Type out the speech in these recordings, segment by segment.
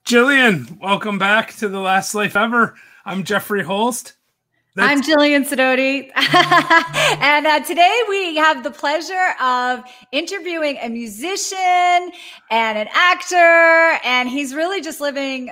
Jillian, welcome back to The Last Life Ever. I'm Jeffrey Holst. I'm Jillian Sidoti. And today we have the pleasure of interviewing a musician and an actor, and he's really just living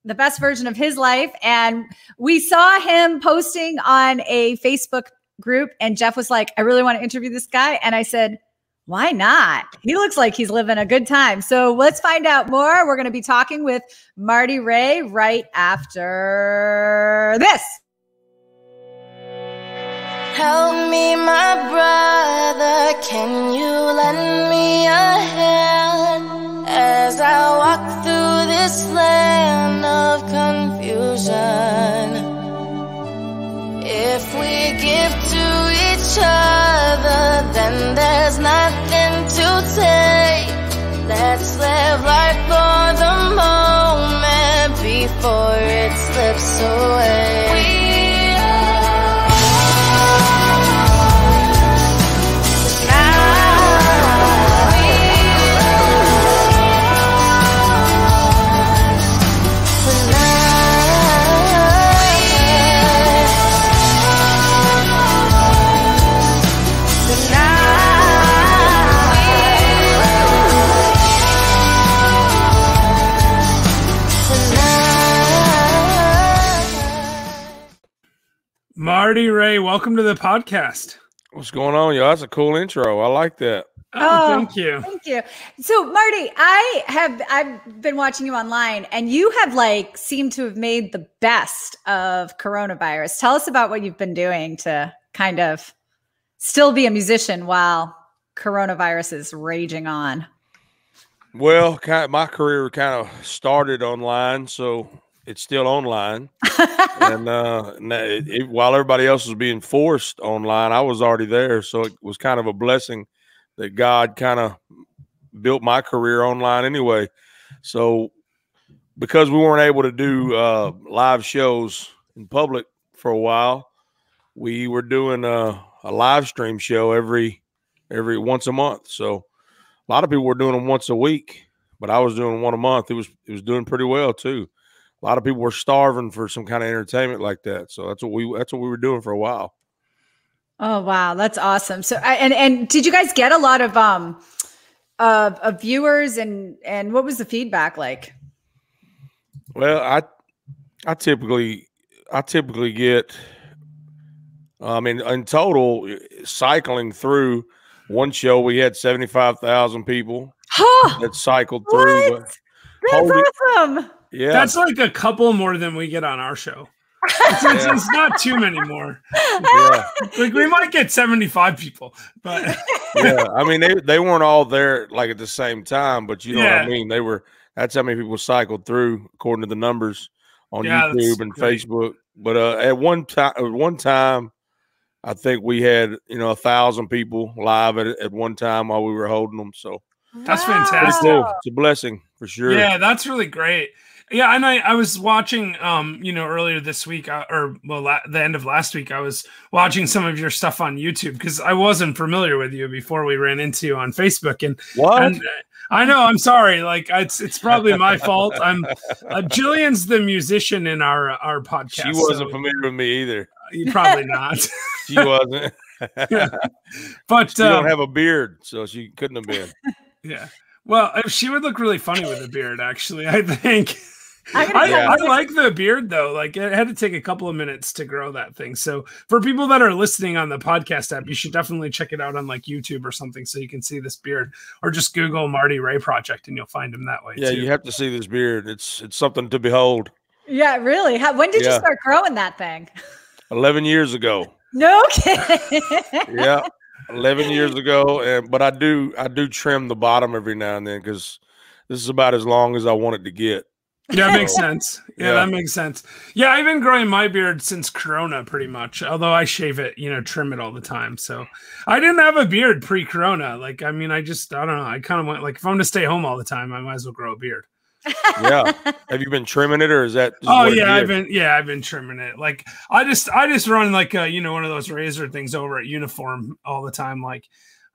the best version of his life. And we saw him posting on a Facebook group, and Jeff was like, I really want to interview this guy. And I said, why not? He looks like he's living a good time. So let's find out more. We're going to be talking with Marty Ray right after this. Help me, my brother, can you lend me a hand as I walk through this land of confusion? If we give to each other, then there's nothing to take. Let's live life for the moment before it slips away. Marty Ray, welcome to the podcast. What's going on, y'all? That's a cool intro. I like that. Oh, thank you. Thank you. So, Marty, I've been watching you online, and you have seemed to have made the best of coronavirus. Tell us about what you've been doing to kind of still be a musician while coronavirus is raging on. Well, my career kind of started online, so it's still online. And while everybody else was being forced online, I was already there. So it was kind of a blessing that God kind of built my career online anyway. So because we weren't able to do live shows in public for a while, we were doing a live stream show every once a month. So a lot of people were doing them once a week, but I was doing one a month. It was doing pretty well too. A lot of people were starving for some kind of entertainment like that. So that's what we were doing for a while. Oh, wow. That's awesome. So, and did you guys get a lot of viewers and what was the feedback like? Well, I typically get, in total, cycling through one show, we had 75,000 people that cycled through. That's awesome. Yeah, that's like a couple more than we get on our show. It's not too many more. Yeah. We might get 75 people, but yeah, they weren't all there at the same time, but you know what I mean. That's how many people cycled through according to the numbers on YouTube and great. Facebook. But at one time, I think we had 1,000 people live at one time while we were holding them. So that's fantastic. Cool. It's a blessing for sure. Yeah, that's really great. Yeah, and I was watching, earlier this week, the end of last week, I was watching some of your stuff on YouTube because I wasn't familiar with you before we ran into you on Facebook. And what? And I know, I'm sorry. It's probably my fault. I'm Jillian's the musician in our podcast. She wasn't familiar with me either. Probably not. She wasn't. Yeah. But she don't have a beard, so she couldn't have been. Yeah. Well, she would look really funny with a beard, actually, I think. I like the beard, though. It had to take a couple of minutes to grow that thing. So for people that are listening on the podcast app, you should definitely check it out on YouTube or something so you can see this beard, or just Google Marty Ray Project and you'll find him that way. Yeah, too. You have to see this beard. It's something to behold. Yeah, really. When did you start growing that thing? 11 years ago. No kidding. Yeah, 11 years ago. But I do trim the bottom every now and then because this is about as long as I want it to get. Yeah, that makes sense. Yeah, that makes sense. Yeah, I've been growing my beard since Corona, pretty much. Although I shave it, trim it all the time. So I didn't have a beard pre-Corona. I don't know. I kind of went if I'm going to stay home all the time, I might as well grow a beard. Yeah. Have you been trimming it, or is that? Oh yeah, I've been trimming it. I just run one of those razor things over at Uniform all the time.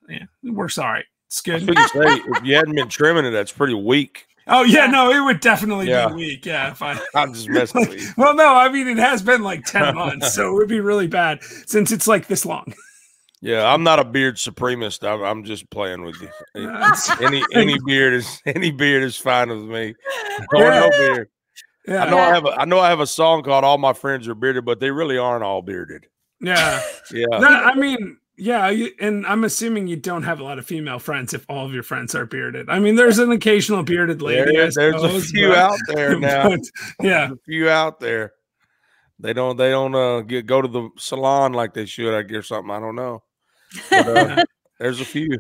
It works all right. It's good. If you hadn't been trimming it, that's pretty weak. Oh yeah, no, it would definitely be a week. Yeah, if I'm just messing with you. Well, no, I mean it has been like 10 months, so it would be really bad since it's like this long. Yeah, I'm not a beard supremacist. I'm just playing with you. Any beard is fine with me. No beard. Yeah. I know I have a song called "All My Friends Are Bearded," but they really aren't all bearded. Yeah, yeah. I mean, yeah, and I'm assuming you don't have a lot of female friends if all of your friends are bearded. I mean, there's an occasional bearded lady. There's a few out there now. Yeah, there's a few out there. They don't go to the salon like they should, I guess, or something. I don't know. But, there's a few.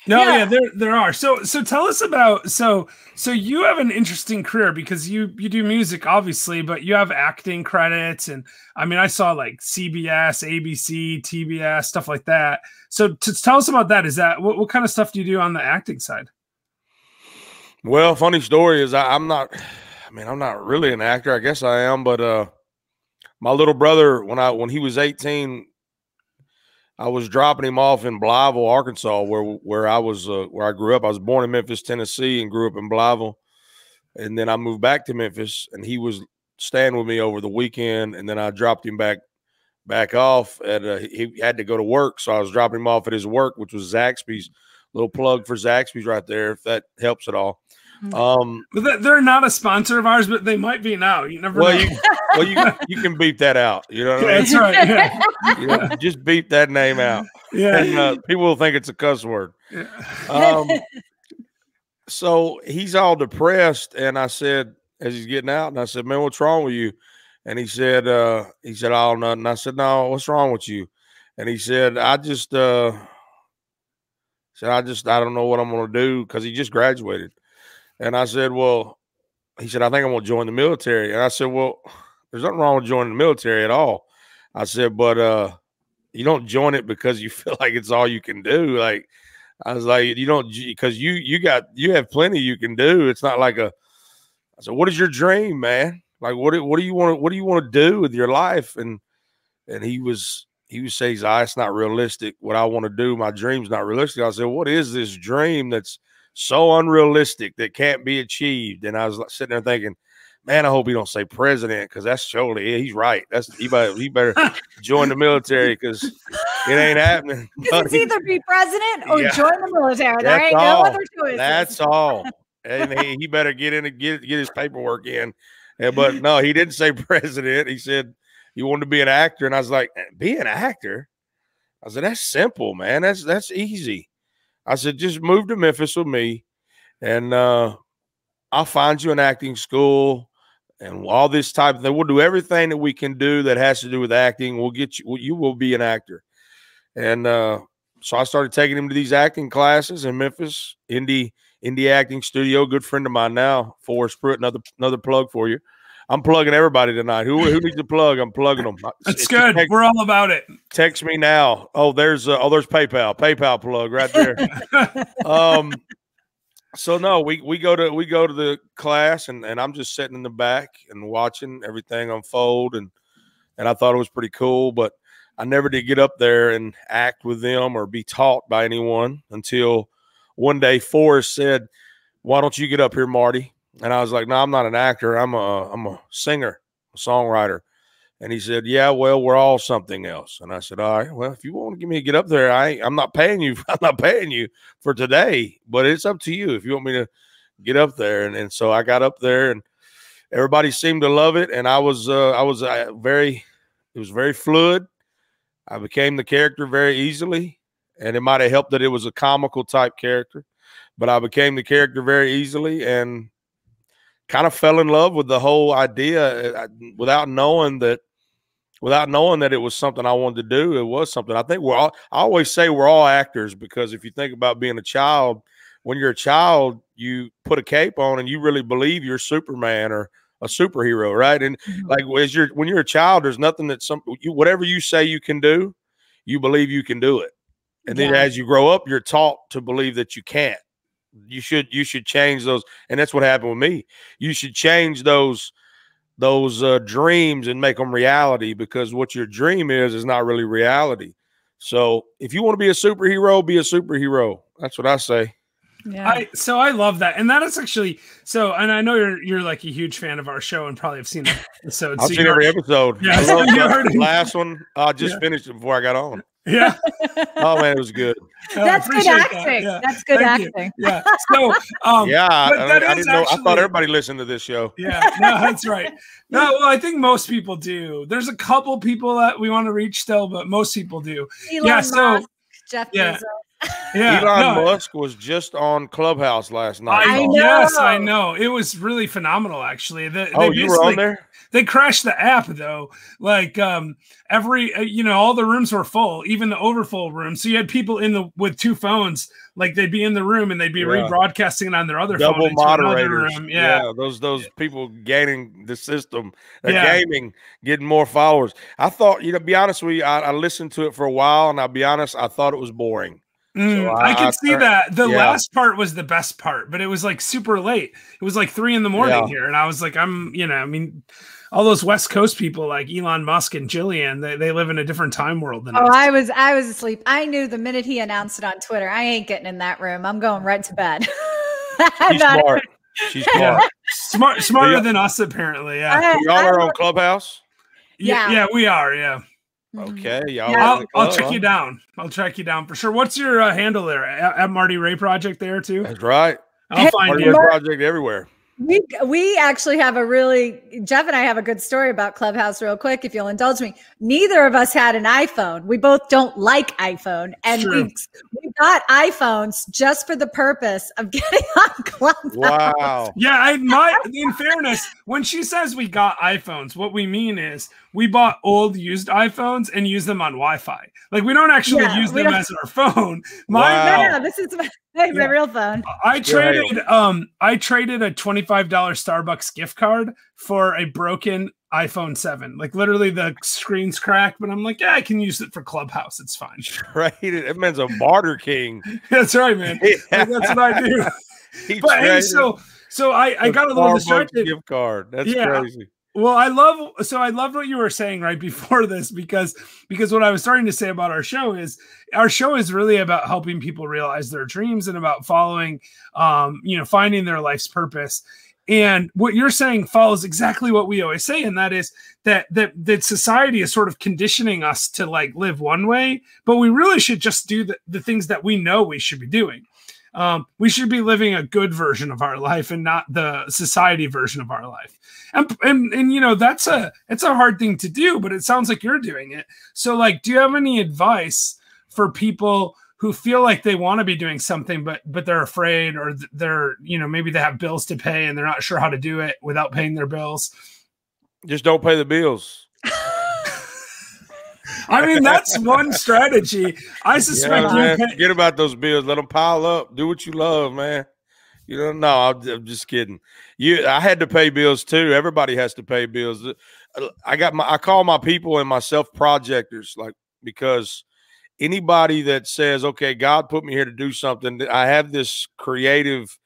No, yeah, there are. So tell us about so you have an interesting career because you do music, obviously, but you have acting credits, and I mean, I saw like CBS, ABC, TBS, stuff like that. So to tell us about that, is that what kind of stuff do you do on the acting side? Well, funny story is I'm not really an actor. I guess I am, but my little brother, when he was 18. I was dropping him off in Blytheville, Arkansas, where I grew up. I was born in Memphis, Tennessee, and grew up in Blytheville. And then I moved back to Memphis, and he was staying with me over the weekend. And then I dropped him back off. He had to go to work, so I was dropping him off at his work, which was Zaxby's. Little plug for Zaxby's right there, if that helps at all. But they're not a sponsor of ours, but they might be now. You never know. You can beep that out. You know what I mean? That's right. Yeah. Just beep that name out. Yeah. And people will think it's a cuss word. Yeah. So he's all depressed, and I said, as he's getting out, and I said, "Man, what's wrong with you?" And he said, "Oh, nothing." I said, "No, what's wrong with you?" And he said, I don't know what I'm going to do," because he just graduated. And I said, "Well," he said, "I think I'm going to join the military." And I said, "Well, there's nothing wrong with joining the military at all." I said, "But you don't join it because you feel like it's all you can do." Like, I was like, "You don't, because you have plenty you can do. It's not like I said, "What is your dream, man? Like, what do you want to do with your life?" And he was saying, "It's not realistic. What I want to do, my dream's not realistic." I said, "What is this dream that's so unrealistic that can't be achieved?" And I was sitting there thinking, man, I hope he don't say president, because that's surely, he's right. He better join the military, because it ain't happening. It's either be president or join the military. There ain't no other choice. That's all. And he better get in and get his paperwork in. But no, he didn't say president. He said he wanted to be an actor. And I was like, be an actor? I said, that's simple, man. That's easy. I said, just move to Memphis with me, and I'll find you an acting school and all this type of thing. We'll do everything that we can do that has to do with acting. We'll get you. You will be an actor. And so I started taking him to these acting classes in Memphis, Indie Acting Studio. Good friend of mine now, Forrest Pruitt. Another plug for you. I'm plugging everybody tonight. Who needs a plug? I'm plugging them. That's good. We're all about it. Text me now. Oh, there's PayPal. PayPal plug right there. So no, we go to the class, and I'm just sitting in the back and watching everything unfold, and I thought it was pretty cool, but I never did get up there and act with them or be taught by anyone until one day Forrest said, "Why don't you get up here, Marty?" And I was like, "No, I'm not an actor. I'm a singer, a songwriter." And he said, "Yeah, well, we're all something else." And I said, "All right, well, if you want to get me to get up there, I'm not paying you. I'm not paying you for today, but it's up to you if you want me to get up there." And so I got up there, and everybody seemed to love it. And it was very fluid. I became the character very easily, and it might have helped that it was a comical type character, but I became the character very easily, and kind of fell in love with the whole idea without knowing that it was something I wanted to do. It was something. I think I always say we're all actors, because if you think about being a child, when you're a child, you put a cape on and you really believe you're Superman or a superhero, right? And like when you're a child, there's nothing that whatever you say you can do, you believe you can do it. And then as you grow up, you're taught to believe that you can't. You should change those, and that's what happened with me. You should change those dreams and make them reality, because what your dream is not really reality. So if you want to be a superhero, be a superhero. That's what I say. Yeah. So I love that. And that is actually and I know you're like a huge fan of our show and probably have seen episodes. I've seen every episode. Yeah, the last one. I just finished it before I got on. Yeah. Oh man, it was good. That's good acting. Yeah. That's good acting. Yeah. So I didn't know. I thought everybody listened to this show. Yeah, no, that's right. No, well, I think most people do. There's a couple people that we want to reach still, but most people do. Elon Musk, Jeff Bezos. Yeah, Elon Musk was just on Clubhouse last night. I know. Yes, I know. It was really phenomenal, actually. You were on there? They crashed the app though. Like all the rooms were full, even the overfull rooms. So you had people with two phones, like they'd be in the room and they'd be rebroadcasting it on their other double phone. Moderators. Room. Yeah, those people gaining the system. Gaming, getting more followers. I thought, to be honest with you, I listened to it for a while, and I'll be honest, I thought it was boring. So I can see that. The last part was the best part, but it was like super late. It was like 3 a.m. here. And I was like, all those West Coast people like Elon Musk and Jillian, they live in a different time world than us. I was asleep. I knew the minute he announced it on Twitter, I ain't getting in that room. I'm going right to bed. She's smart. She's smart. Smarter than us, apparently. Yeah. Y'all are on Clubhouse? Yeah, we are. Yeah. Okay, y'all. I'll check you down. I'll track you down for sure. What's your handle there? At Marty Ray Project there too? That's right. I'll find Marty you. Ray Project everywhere. We actually have Jeff and I have a good story about Clubhouse real quick, if you'll indulge me. Neither of us had an iPhone. We both don't like iPhone. And we got iPhones just for the purpose of getting on Clubhouse. Wow. Yeah, in fairness, when she says we got iPhones, what we mean is we bought old used iPhones and use them on Wi-Fi. Like we don't actually use them as our phone. No, this is my real phone. I traded a $25 Starbucks gift card for a broken iPhone 7. Like literally the screen's cracked, but I'm like, I can use it for Clubhouse. It's fine. Traded. That man's a barter king. That's right, man. Like, that's what I do. But hey, so I got a little distracted. Gift card. That's crazy. Well, I love what you were saying right before this because what I was starting to say about our show is really about helping people realize their dreams and about following, finding their life's purpose. And what you're saying follows exactly what we always say, and that is that society is sort of conditioning us to like live one way, but we really should just do the things that we know we should be doing. We should be living a good version of our life and not the society version of our life. And it's a hard thing to do, but it sounds like you're doing it. So like, do you have any advice for people who feel like they want to be doing something, but they're afraid, or they're, maybe they have bills to pay and they're not sure how to do it without paying their bills? Just don't pay the bills. I mean, that's one strategy. I suspect forget about those bills. Let them pile up. Do what you love, man. No, I'm just kidding. I had to pay bills too. Everybody has to pay bills. I call my people and myself projectors, like, because anybody that says, okay, God put me here to do something, I have this creative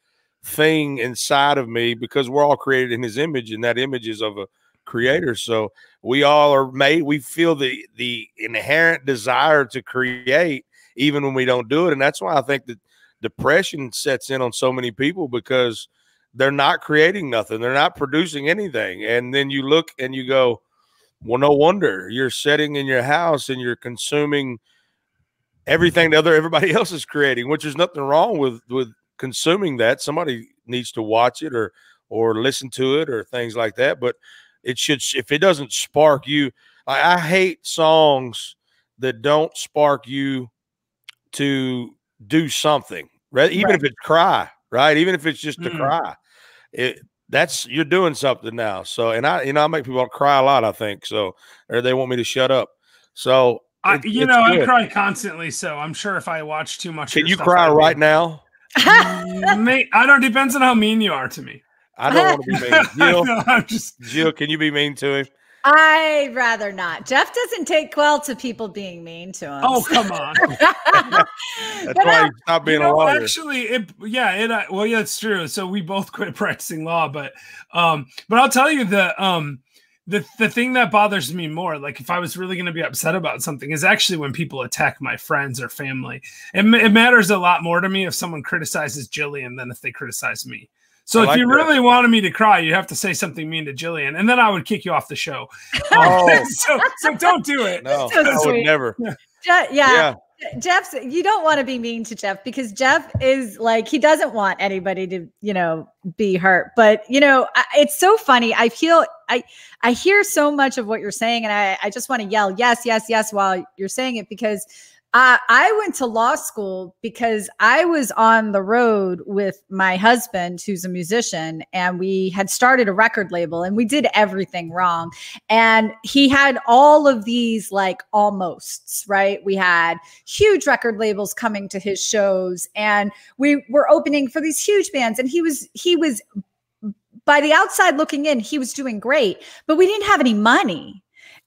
thing inside of me, because we're all created in his image, and that image is of a creator. So we all are made, we feel the inherent desire to create even when we don't do it. And that's why I think that depression sets in on so many people, because they're not creating nothing. They're not producing anything. And then you look and you go, well, no wonder. You're sitting in your house and you're consuming everything that everybody else is creating, which there's nothing wrong with consuming that. Somebody needs to watch it or listen to it or things like that. But it should, if it doesn't spark you, I hate songs that don't spark you to do something, right? Even if it's cry, right? Even if it's just to cry, you're doing something now. So, and I make people cry a lot, I think. So, or they want me to shut up. So, I cry constantly. So I'm sure if I watch too much, can you cry right now? I don't. Depends on how mean you are to me. I don't want to be mean. Jill, no, Jill, can you be mean to him? I'd rather not. Jeff doesn't take well to people being mean to him. Oh, come on. That's why he stopped being a lawyer. Actually, it's true. So we both quit practicing law, but I'll tell you that the thing that bothers me more, like if I was really going to be upset about something, is actually when people attack my friends or family. It matters a lot more to me if someone criticizes Jillian than if they criticize me. So if you really wanted me to cry, you have to say something mean to Jillian, and then I would kick you off the show. So don't do it. No, I would never. Yeah. Jeff's, you don't want to be mean to Jeff, because Jeff is like, he doesn't want anybody to, be hurt. But, it's so funny. I feel, I hear so much of what you're saying, and I just want to yell, yes, yes, yes, while you're saying it, because I went to law school because I was on the road with my husband, who's a musician, and we had started a record label, and we did everything wrong. And he had all of these like almosts, right? We had huge record labels coming to his shows, and we were opening for these huge bands. And he was by the outside looking in, he was doing great, but we didn't have any money.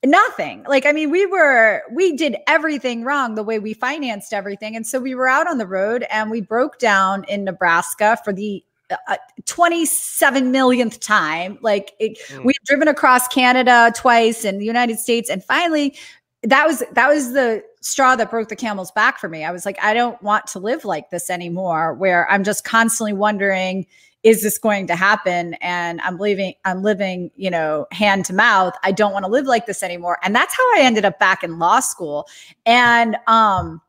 Nothing. Like, I mean, we did everything wrong, the way we financed everything. And so we were out on the road, and we broke down in Nebraska for the 27 millionth time. Like we'd driven across Canada twice and the United States. And finally that was the straw that broke the camel's back for me. I was like, I don't want to live like this anymore, where I'm just constantly wondering, is this going to happen? And I'm living, hand to mouth. I don't want to live like this anymore. And that's how I ended up back in law school. And I'll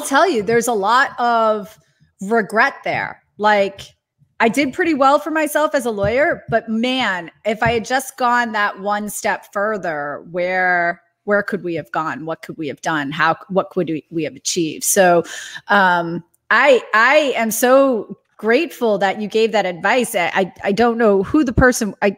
tell you, there's a lot of regret there. Like, I did pretty well for myself as a lawyer, but man, if I had just gone that one step further, where could we have gone? What could we have done? What could we have achieved? So I am so grateful that you gave that advice. I don't know who the person, I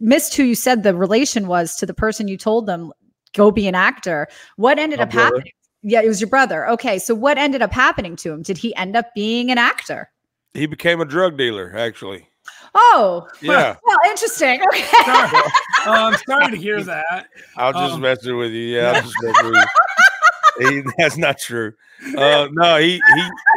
missed who you said the relation was to the person you told them, go be an actor. What ended up happening? Yeah, it was your brother. Okay. So what ended up happening to him? Did he end up being an actor? He became a drug dealer, actually. Oh, yeah. Well, interesting. Okay. I'm sorry to hear that. I'll just messing with you. Yeah, I'm just messing with you. That's not true. No, he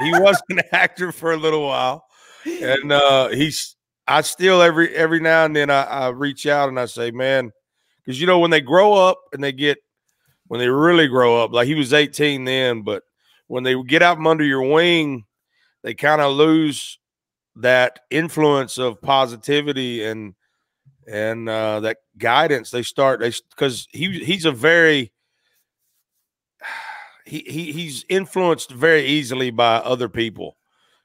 was an actor for a little while, and I still every now and then I reach out and I say, man, because when they grow up and when they really grow up, like he was 18 then, but when they get out from under your wing, they kind of lose that influence of positivity and that guidance. Because he's a very he's influenced very easily by other people.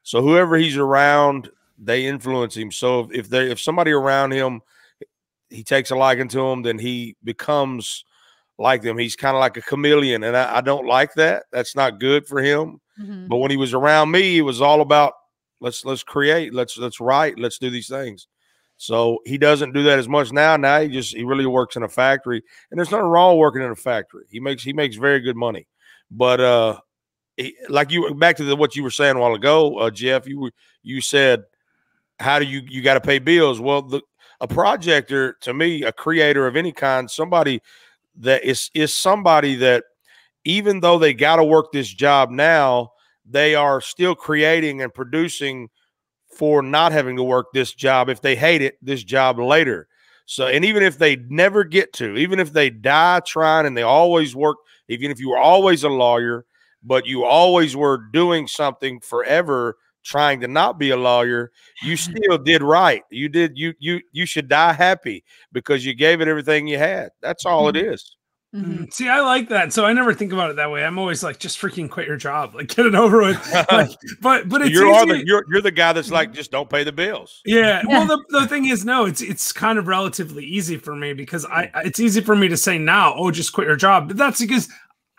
So whoever he's around, they influence him. So if somebody around him, he takes a liking to him, then he becomes like them. He's kind of like a chameleon, and I don't like that. That's not good for him. Mm-hmm. But when he was around me, it was all about let's create, let's write, let's do these things. So he doesn't do that as much now. Now he really works in a factory, and there's nothing wrong working in a factory. He makes very good money. But like back to what you were saying a while ago, Jeff, you said, how do you got to pay bills? Well, a projector, to me, a creator of any kind, somebody that is somebody that, even though they got to work this job now, they are still creating and producing for not having to work this job if they hate this job later. So, and even if they never get to, even if they die trying and they always work, even if you were always a lawyer, but you always were doing something forever trying to not be a lawyer, you still did right. You should die happy because you gave it everything you had. That's all it is. Mm-hmm. See, I like that. So I never think about it that way. I'm always like, just freaking quit your job, like get it over with. Like, but it's you're the guy that's like, just don't pay the bills. Yeah. Well, the thing is, no, it's kind of relatively easy for me because it's easy for me to say now, oh, just quit your job. But that's because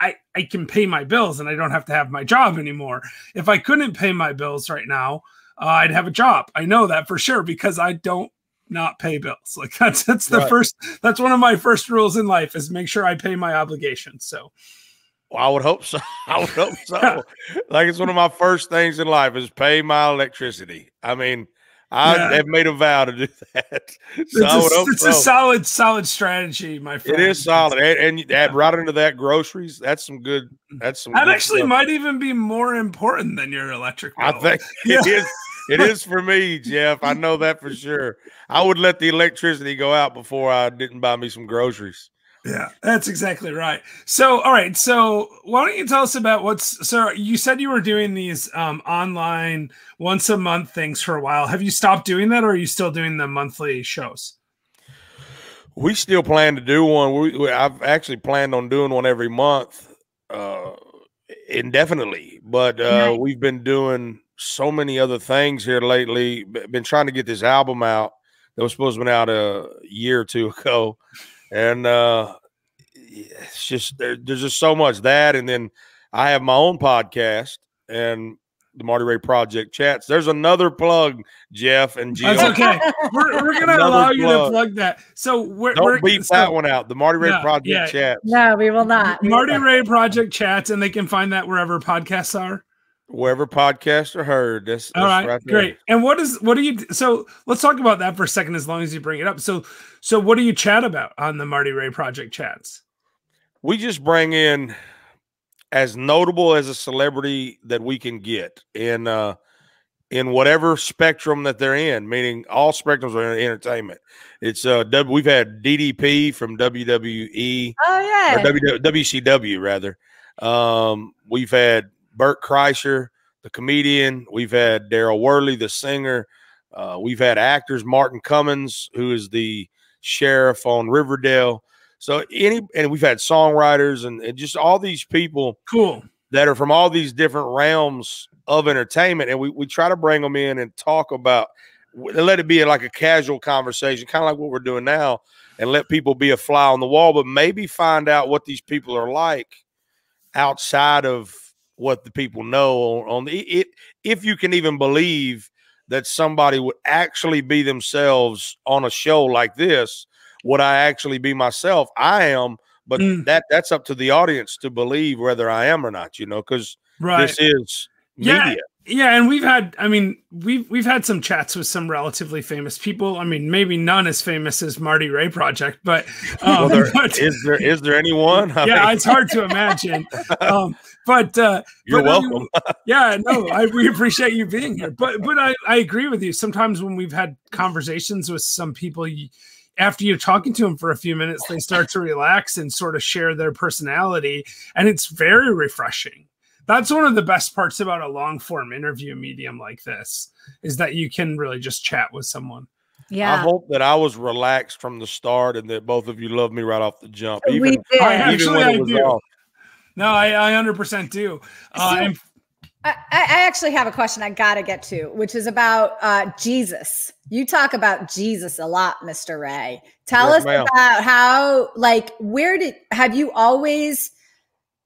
I can pay my bills and I don't have to have my job anymore. If I couldn't pay my bills right now, I'd have a job. I know that for sure because I don't not pay bills. Like that's the first, that's one of my first rules in life is make sure I pay my obligations. So well, I would hope so. I would hope so. Like it's one of my first things in life is pay my electricity. I mean, I have made a vow to do that. So it's a solid strategy, my friend. It is solid. And you add right into that groceries. That's some good. That actually stuff. Might even be more important than your electric bill. I think it is. It is for me, Jeff. I know that for sure. I would let the electricity go out before I didn't buy me some groceries. Yeah, that's exactly right. So, all right. So why don't you tell us about so you said you were doing these online once a month things for a while. Have you stopped doing that, or are you still doing the monthly shows? We still plan to do one. I've actually planned on doing one every month indefinitely, but Nice. we've been doing so many other things here lately. Been trying to get this album out that was supposed to be out a year or two ago. And it's just there's just so much that, and then I have my own podcast and the Marty Ray Project chats. There's another plug, Jeff and Jill. That's okay. We're gonna allow you to plug that. So don't beat that one out. The Marty Ray Project chats. No, we will not. Marty Ray Project chats, and they can find that wherever podcasts are. Wherever podcasts are heard. That's all right great. And what do you? So let's talk about that for a second, as long as you bring it up. So what do you chat about on the Marty Ray Project chats? We just bring in as notable as a celebrity that we can get in whatever spectrum that they're in, meaning all spectrums are in entertainment. It's we've had DDP from WWE, or WCW rather. We've had Bert Kreischer, the comedian. We've had Daryl Worley, the singer. We've had actors, Martin Cummins, who is the sheriff on Riverdale. So and we've had songwriters and just all these people that are from all these different realms of entertainment. And we try to bring them in and talk about, let it be like a casual conversation, kind of like what we're doing now, and let people be a fly on the wall, but maybe find out what these people are like outside of what the people know on if you can even believe that somebody would actually be themselves on a show like this. Would I actually be myself? I am, but that's up to the audience to believe whether I am or not, because this is media. Yeah, and we've had some chats with some relatively famous people. I mean, maybe none as famous as Marty Ray Project, but is there anyone? It's hard to imagine. You're welcome. We appreciate you being here. But I agree with you. Sometimes when we've had conversations with some people, after you're talking to them for a few minutes, they start to relax and sort of share their personality, and it's very refreshing. That's one of the best parts about a long form interview medium like this, is that you can really just chat with someone. Yeah. I hope that I was relaxed from the start and that both of you loved me right off the jump. We did. Even when it was off. No, I 100% do. I actually have a question I got to get to, which is about Jesus. You talk about Jesus a lot, Mr. Ray. Tell us about how, have you always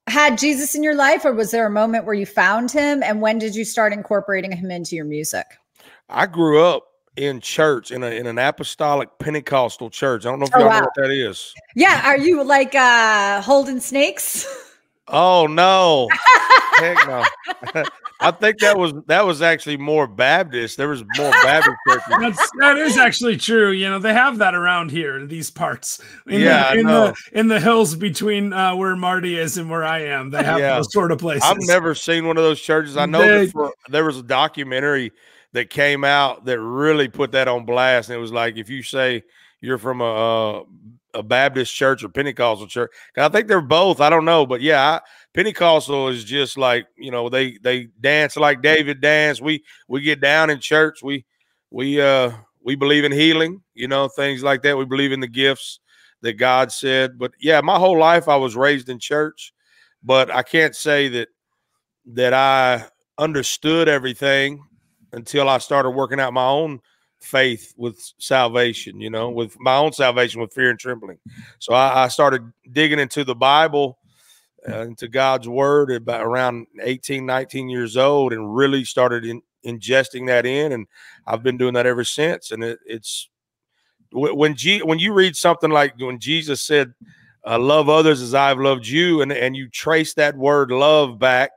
had Jesus in your life, or was there a moment where you found him, and when did you start incorporating him into your music? I grew up in church, in an apostolic Pentecostal church. I don't know if y'all know what that is. Yeah. Are you like holding snakes? Oh no. Heck no. I think that was actually more Baptist. There was more Baptist churches. That is actually true. They have that around here in these parts. In the hills between where Marty is and where I am. They have those sort of places. I've never seen one of those churches. I know there was a documentary that came out that really put that on blast. And it was like, if you say you're from a Baptist church or Pentecostal church, I think they're both. I don't know, but Pentecostal is just like, they dance like David danced. We get down in church. We believe in healing, things like that. We believe in the gifts that God said. But my whole life I was raised in church, but I can't say that I understood everything until I started working out my own faith with salvation, with my own salvation with fear and trembling. So I started digging into the Bible, into God's word about around 18, 19 years old, and really started ingesting that in. And I've been doing that ever since. And it's when you read something like when Jesus said, love others as I've loved you, and you trace that word love back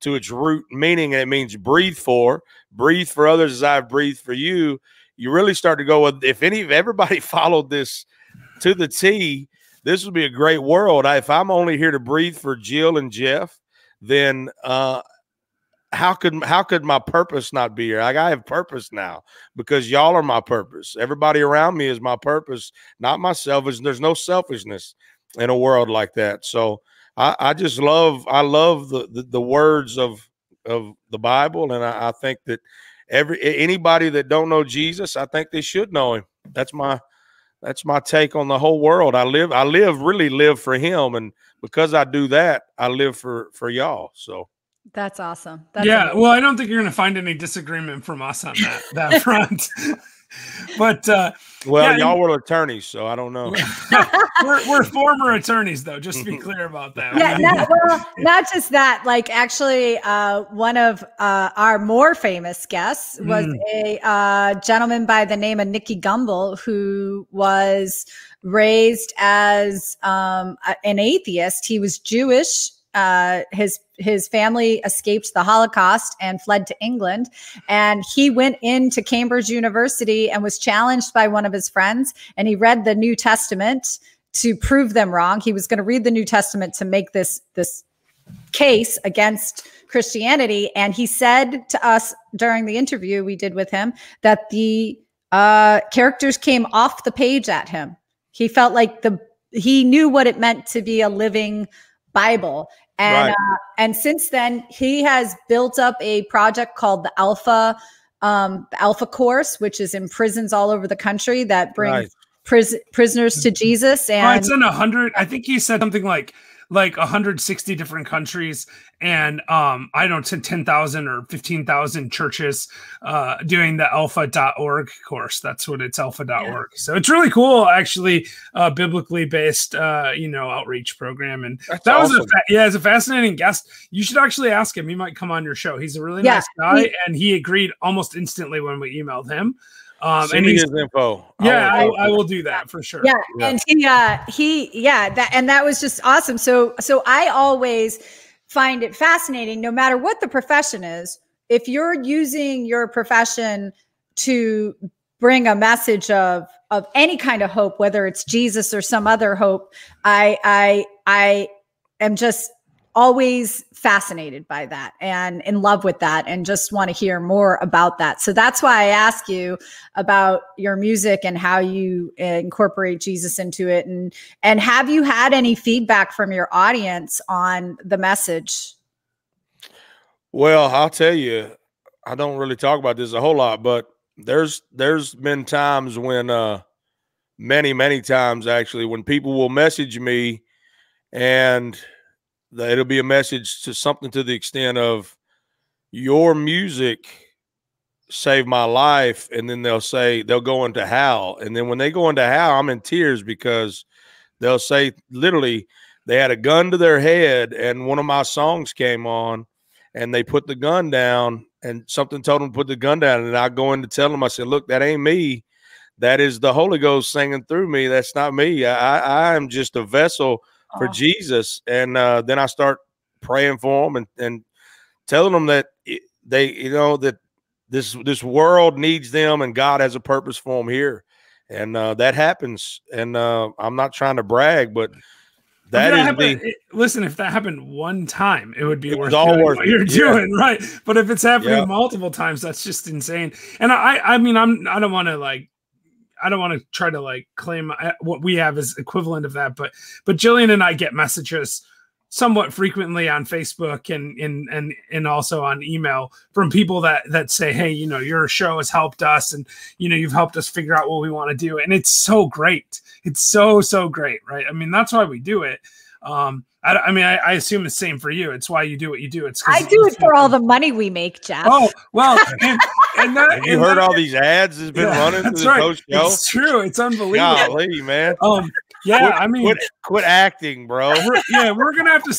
to its root meaning, and it means breathe for others as I've breathed for you. You really start to go, well, if everybody followed this to the T, this would be a great world. If I'm only here to breathe for Jill and Jeff, then how could my purpose not be here? Like, I have purpose now because y'all are my purpose. Everybody around me is my purpose, not my selfish. There's no selfishness in a world like that. So I love the words of the Bible, and I think that anybody that don't know Jesus, I think they should know him. That's my take on the whole world. I really live for him, and because I do that, I live for y'all. So that's awesome. That's yeah. amazing. Well, I don't think you're going to find any disagreement from us on that front. But well, y'all were attorneys, so I don't know. we're former attorneys, though. Just to be clear about that. Yeah, not just that. Like, actually, one of our more famous guests was a gentleman by the name of Nicky Gumbel, who was raised as an atheist. He was Jewish. His family escaped the Holocaust and fled to England, and he went into Cambridge University and was challenged by one of his friends, and he read the New Testament to prove them wrong. He was going to read the New Testament to make this case against Christianity, and he said to us during the interview we did with him that the characters came off the page at him. He felt like he knew what it meant to be a living Bible. And right. And since then, he has built up a project called the Alpha Course, which is in prisons all over the country that brings prisoners to Jesus. And it's in 100. I think he said something like 160 different countries, and I don't know, 10,000 or 15,000 churches doing the alpha.org course. That's what it's, alpha.org. Yeah. So it's really cool, actually, biblically based outreach program. And that's that awesome. was it's a fascinating guest. You should actually ask him. He might come on your show. He's a really nice guy, and he agreed almost instantly when we emailed him. Send me his info. Yeah, I will do that for sure. Yeah, and that was just awesome. So I always find it fascinating, no matter what the profession is, if you're using your profession to bring a message of any kind of hope, whether it's Jesus or some other hope, I am just always fascinated by that and in love with that, and just want to hear more about that. So that's why I ask you about your music and how you incorporate Jesus into it. And have you had any feedback from your audience on the message? Well, I'll tell you, I don't really talk about this a whole lot, but there's been times when many times actually, when people will message me and it'll be a message to something to the extent of, your music saved my life. And then they'll go into how. And then when they go into how, I'm in tears, because they'll say, literally, they had a gun to their head and one of my songs came on and they put the gun down, and something told them to put the gun down. And I go in to tell them, I said, look, that ain't me. That is the Holy Ghost singing through me. That's not me. I am just a vessel for Jesus. And then I start praying for them and telling them that that this world needs them and God has a purpose for them here. And that happens. And I'm not trying to brag, but listen, if that happened one time, it would be worth all worth what you're doing, right? But if it's happening multiple times, that's just insane. And I don't want to try to claim what we have as equivalent of that, but Jillian and I get messages somewhat frequently on Facebook and also on email from people that say, hey, your show has helped us, and you've helped us figure out what we want to do, and it's so great. It's so great, right? I mean, that's why we do it. I assume the same for you. It's why you do what you do. I do it for all the money we make, Jeff. Oh, well, and you heard all these ads that's been running through the post show? It's true. It's unbelievable. Golly, man. Yeah, quit acting, bro. We're gonna have to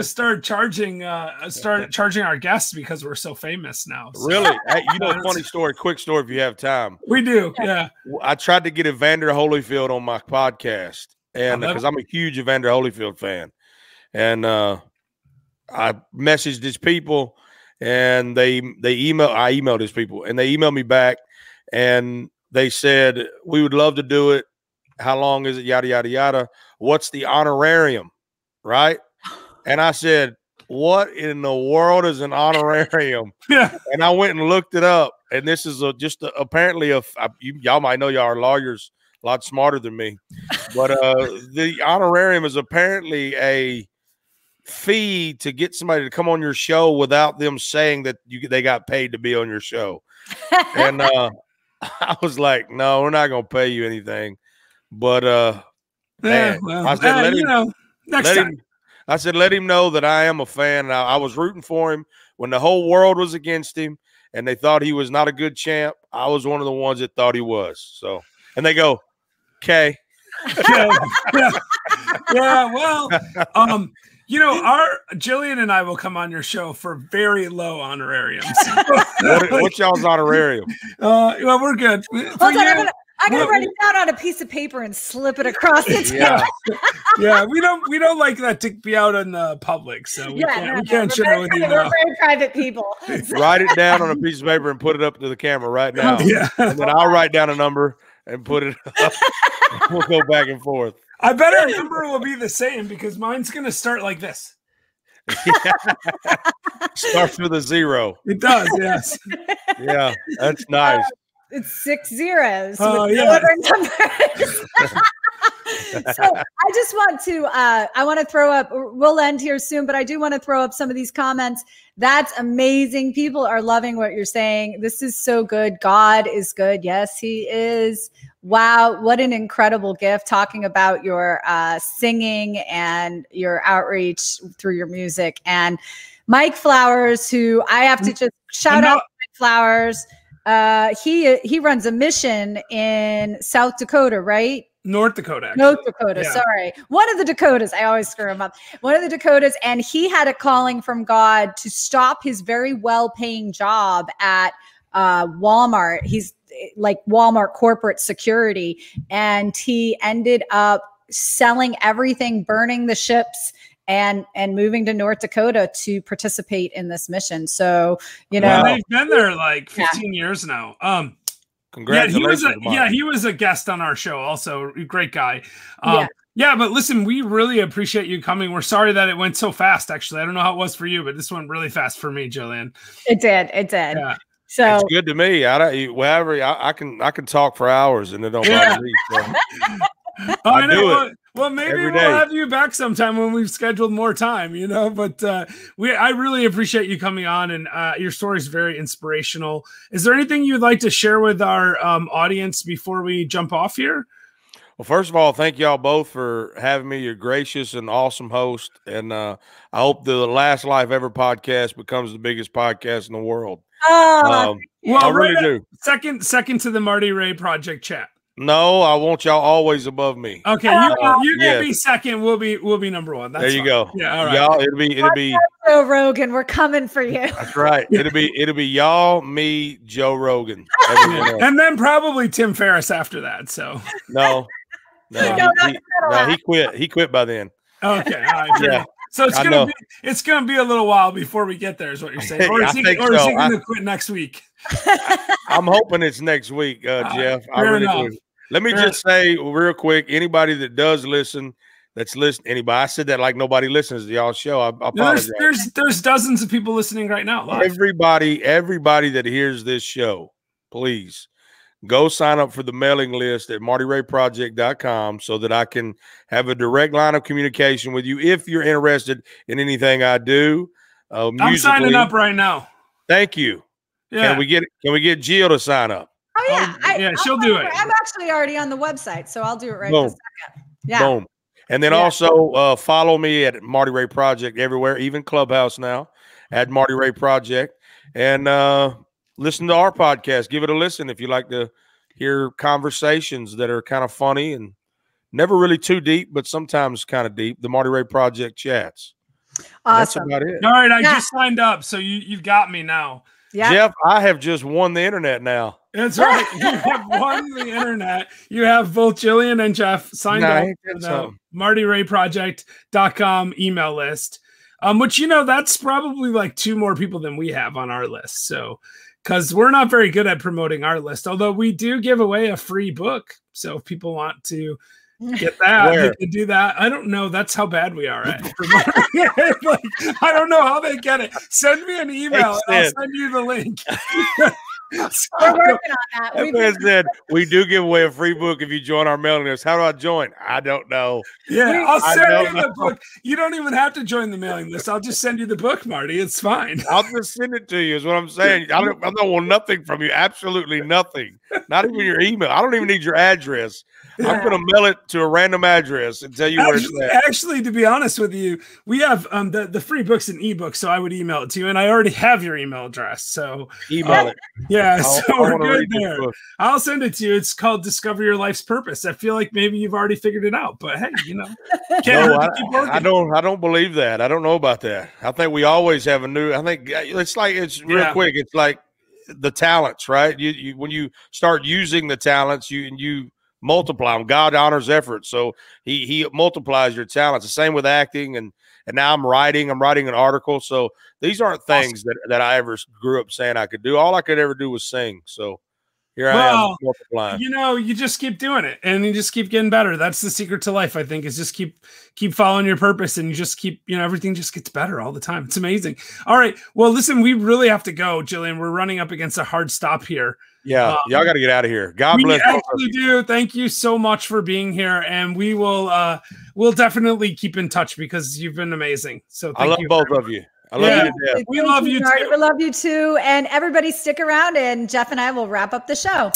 start charging our guests because we're so famous now. So. Really? Hey, funny story, quick story if you have time. We do, yeah. I tried to get Evander Holyfield on my podcast, and because I'm a huge Evander Holyfield fan, and I messaged his people, and I emailed his people, and they emailed me back, and they said, we would love to do it. How long is it? Yada, yada, yada. What's the honorarium? Right. And I said, what in the world is an honorarium? Yeah. And I went and looked it up. And this is apparently y'all might know y'all are lawyers a lot smarter than me. But the honorarium is apparently a fee to get somebody to come on your show without them saying that they got paid to be on your show. And I was like, no, we're not going to pay you anything. But man, well, I said, next time. I said, let him know that I am a fan. I was rooting for him when the whole world was against him and they thought he was not a good champ. I was one of the ones that thought he was. So, and they go, okay. Yeah, well, Jillian and I will come on your show for very low honorariums. What's y'all's honorarium? Well, we're good. I'm gonna write it down on a piece of paper and slip it across the table. Yeah, we don't like that to be out in the public, so we can't share it with you. We're very private people. Write it down on a piece of paper and put it up to the camera right now. Yeah. And then I'll write down a number and put it up. We'll go back and forth. I bet our number will be the same because mine's gonna start like this. Starts with a 0. It does, yes. Yeah, that's nice. It's 6 zeros. Oh, with yeah. no other numbers. So I just want to, I want to throw up, we'll end here soon, but I do want to throw up some of these comments. That's amazing. People are loving what you're saying. This is so good. God is good. Yes, he is. Wow. What an incredible gift, talking about your singing and your outreach through your music. And Mike Flowers, who I have to just shout out Mike Flowers. He runs a mission in South Dakota, right? North Dakota. Actually. North Dakota. Yeah. Sorry. One of the Dakotas. I always screw them up. One of the Dakotas. And he had a calling from God to stop his very well-paying job at Walmart. He's like Walmart corporate security. And he ended up selling everything, burning the ships, and moving to North Dakota to participate in this mission. So, they've been there like 15 years now. Congratulations. He was a guest on our show also. Great guy. But listen, we really appreciate you coming. We're sorry that it went so fast, actually. I don't know how it was for you, but this went really fast for me, Jillian. It did. Yeah. So it's good to me. I can talk for hours and it don't bother me. So. I do it. Well, maybe we'll have you back sometime when we've scheduled more time, but I really appreciate you coming on, and your story is very inspirational. Is there anything you'd like to share with our audience before we jump off here? Well, first of all, thank y'all both for having me. You're gracious and awesome host. And I hope the Last Life Ever podcast becomes the biggest podcast in the world. I really do. Second to the Marty Ray Project chat. No, I want y'all always above me. Okay, you can be second. We'll be number one. That's there you go. Yeah, all right. Y'all, it'll be Joe Rogan. We're coming for you. That's right. It'll be y'all, me, Joe Rogan, and then probably Tim Ferriss after that. So no, he quit. He quit by then. Okay, all right. Yeah. So it's gonna be a little while before we get there, is what you're saying, or is he gonna quit next week? I'm hoping it's next week, Jeff. I really do. Let me just say real quick, anybody that does listen, I said that like nobody listens to y'all's show. I apologize. There's dozens of people listening right now. Live. Everybody that hears this show, please go sign up for the mailing list at martyrayproject.com so that I can have a direct line of communication with you if you're interested in anything I do. I'm signing up right now. Thank you. Yeah. Can we get Jill to sign up? Oh yeah. She'll do it. I'm actually already on the website, so I'll do it right this second. Yeah. Boom. And then also follow me at Marty Ray Project everywhere, even Clubhouse now at Marty Ray Project. And listen to our podcast. Give it a listen if you like to hear conversations that are kind of funny and never really too deep, but sometimes kind of deep. The Marty Ray Project chats. Awesome. That's about it. All right, I just signed up, so you've got me now. Yeah. Jeff, I have just won the internet now. That's right. You have won the internet. You have both Jillian and Jeff signed up for the martyrayproject.com email list, which, that's probably like 2 more people than we have on our list. So, because we're not very good at promoting our list, although we do give away a free book. So if people want to Get that. Where? They could do that. I don't know. That's how bad we are at like, I don't know how they get it. Send me an email and I'll send you the link. We're working on that. Said, we do give away a free book if you join our mailing list. How do I join? I don't know. Yeah, I'll send you the book. You don't even have to join the mailing list. I'll just send you the book, Marty. It's fine. I'll just send it to you is what I'm saying. I don't want nothing from you. Absolutely nothing. Not even your email. I don't even need your address. Yeah. I'm going to mail it to a random address and tell you where it's at. Actually, to be honest with you, we have the free books and ebooks, so I would email it to you, and I already have your email address. So email it. Yeah, so we're good there. I'll send it to you. It's called Discover Your Life's Purpose. I feel like maybe you've already figured it out, but hey, you know, I don't believe that. I don't know about that. I think we always have a new. I think it's real quick. It's like the talents, right? You when you start using the talents, you multiply them. God honors effort, so he multiplies your talents. The same with acting, and now I'm writing an article. So these aren't things that I ever grew up saying I could do. All I could ever do was sing. So here I am multiplying. You know, you just keep doing it and you just keep getting better. That's the secret to life, I think, is just keep following your purpose, and you just keep, everything just gets better all the time. It's amazing. All right. Well, listen, we really have to go, Jillian. We're running up against a hard stop here. Yeah, y'all got to get out of here. God bless. We actually do. Thank you so much for being here, and we will we'll definitely keep in touch because you've been amazing. So I love both of you. I love you to death. We love you too. We love you too, and everybody stick around, and Jeff and I will wrap up the show.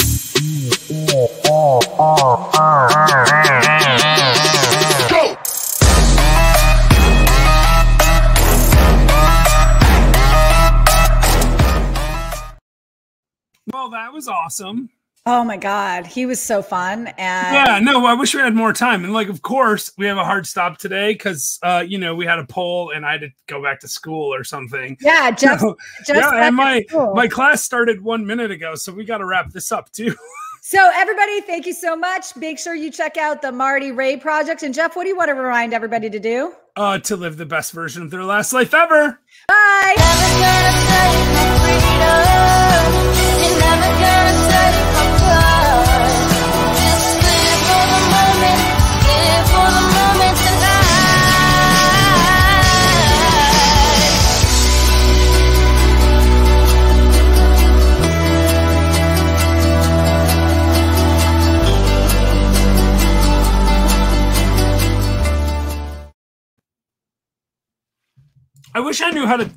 Go. Well, that was awesome. Oh my God, he was so fun. And yeah, no, I wish we had more time. And like, of course, we have a hard stop today because we had a poll and I had to go back to school or something. Yeah, and my class started 1 minute ago, so we got to wrap this up too. So everybody, thank you so much. Make sure you check out the Marty Ray project. And Jeff, what do you want to remind everybody to do? To live the best version of their last life ever. Bye. I wish I knew how to